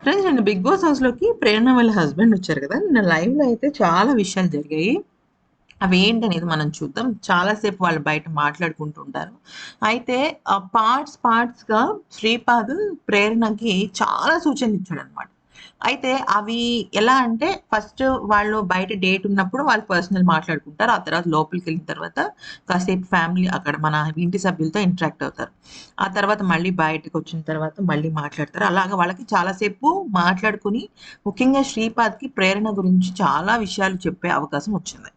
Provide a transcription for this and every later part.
Friends నిన్న 'big boss' హౌస్‌లోకి ప్రేరణ వాళ్ళ హస్బెండ్ వచ్చారు కదా! నిన్న లైవ్‌లో అయితే చాలా విషయాలు జరిగాయి. అవేంటనేది మనం చూద్దాం. చాలా సేపు వాళ్ళు బయట మాట్లాడుకుంటూ ఉంటారు. అయితే పార్ట్స్‌గా శ్రీపాద్ ప్రేరణకి చాలా సూచనలిచ్చాడనమాట. అయితే అవి ఎలా అంటే ఫస్ట్ వాళ్ళు బయట డేట్ ఉన్నప్పుడు వాళ్ళు పర్సనల్ మాట్లాడుకుంటారు. ఆ తర్వాత లోపలికెళ్ళిన తర్వాత కాసేపు ఫ్యామిలీ అక్కడ మన ఇంటి సభ్యులతో ఇంటరాక్ట్ అవుతారు. ఆ తర్వాత మళ్ళీ బయటకొచ్చిన తర్వాత మళ్ళీ మాట్లాడతారు. అలాగా వాళ్ళకి చాలా సేపు మాట్లాడుకొని ముఖ్యంగా శ్రీపాద్‌కి ప్రేరణ గురించి చాలా విషయాలు చెప్పే అవకాశం వచ్చింది.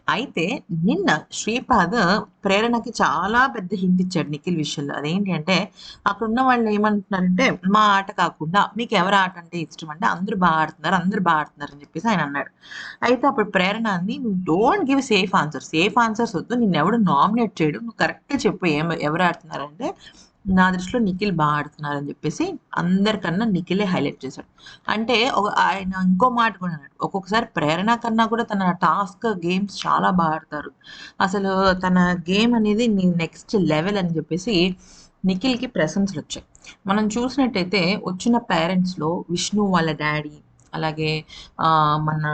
అయితే నిన్న శ్రీపాద్ ప్రేరణకి చాలా పెద్ద హింట్ ఇచ్చాడు నిఖిల్ విషయంలో. అదేంటి అంటే అక్కడున్న వాళ్ళు ఏమంటున్నారంటే, "మా ఆట కాకుండా మీకెవరి ఆట అంటే ఇష్టం" అంటే అందరూ బా ఆడుతున్నారు అని చెప్పేసి ఆయన అన్నాడు. అయితే అప్పుడు ప్రేరణ అంది, "నువ్వు don't give safe answers. Safe answers వద్దు. నిన్నెవడు నామినేట్ చేయడు. నువ్వు కరెక్ట్‌గా చెప్పు ఎవరు ఆడుతున్నారంటే" నా దృష్టిలో నిఖిల్ బా ఆడుతున్నారని జెప్పేసి అందరికన్నా నిఖిలే హైలైట్ చేశాడు. అంటే ఆయన ఇంకో మాట కూడా అన్నాడు. ఒక్కొక్కసారి ప్రేరణ కన్నా కూడా తన గేమ్స్ చాలా బా ఆడతారు. అసలు తన గేమ్ అనేది నెక్స్ట్ లెవెల్ అని జెప్పేసి నిఖిల్‌కి ప్రశంసలొచ్చాయి. మనం చూసినట్టయితే వచ్చిన పేరెంట్స్‌లో విష్ణు వాళ్ళ డ్యాడీ, అలాగే మన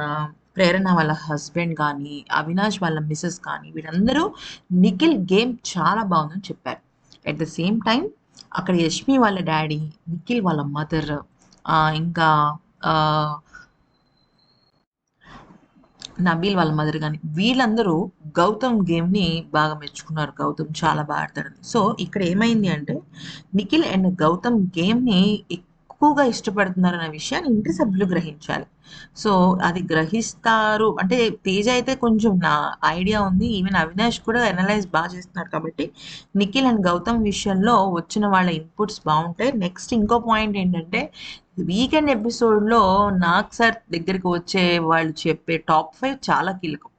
ప్రేరణ వాళ్ళ హస్బెండ్ గానీ, అవినాష్ వాళ్ళ మిసెస్ కానీ వీళ్ళందరూ నిఖిల్ గేమ్ చాలా బావుందని చెప్పారు. ఎట్ ద సేమ్ టైమ్ అక్కడ యష్మి వాళ్ళ డ్యాడీ, నిఖిల్ వాళ్ళ మదర్ ఇంకా ఆహ్, నబీల్ వాళ్ళ మదర్ గాని వీళ్ళందరూ గౌతమ్ గేమ్‌ని బాగా మెచ్చుకున్నారు. గౌతమ్ చాలా బా ఆడతాడని. సో, ఇక్కడ ఏమైంది అంటే నిఖిల్ అండ్ గౌతమ్ గేమ్‌ని ఎక్కువగా ఇష్టపడుతున్నారన్న విషయాన్ని ఇంటి సభ్యులు గ్రహించాలి. సో, అది గ్రహిస్తారు అంటే తేజ అయితే కొంచెం నా ఐడియా ఉంది. ఈవెన్ అవినాష్ కూడా అనలైజ్ బా చేస్తున్నారు కాబట్టి నిఖిల్ అండ్ గౌతమ్ విషయంలో వచ్చిన వాళ్ళ ఇన్‌పుట్స్ బావుంటాయి. నెక్స్ట్ ఇంకో పాయింట్ ఏంటంటే వీకెండ్ ఎపిసోడ్‌లో నాగ్ సార్ దగ్గరికి వచ్చే వాళ్ళు చెప్పే టాప్ 5 చాలా కీలకం.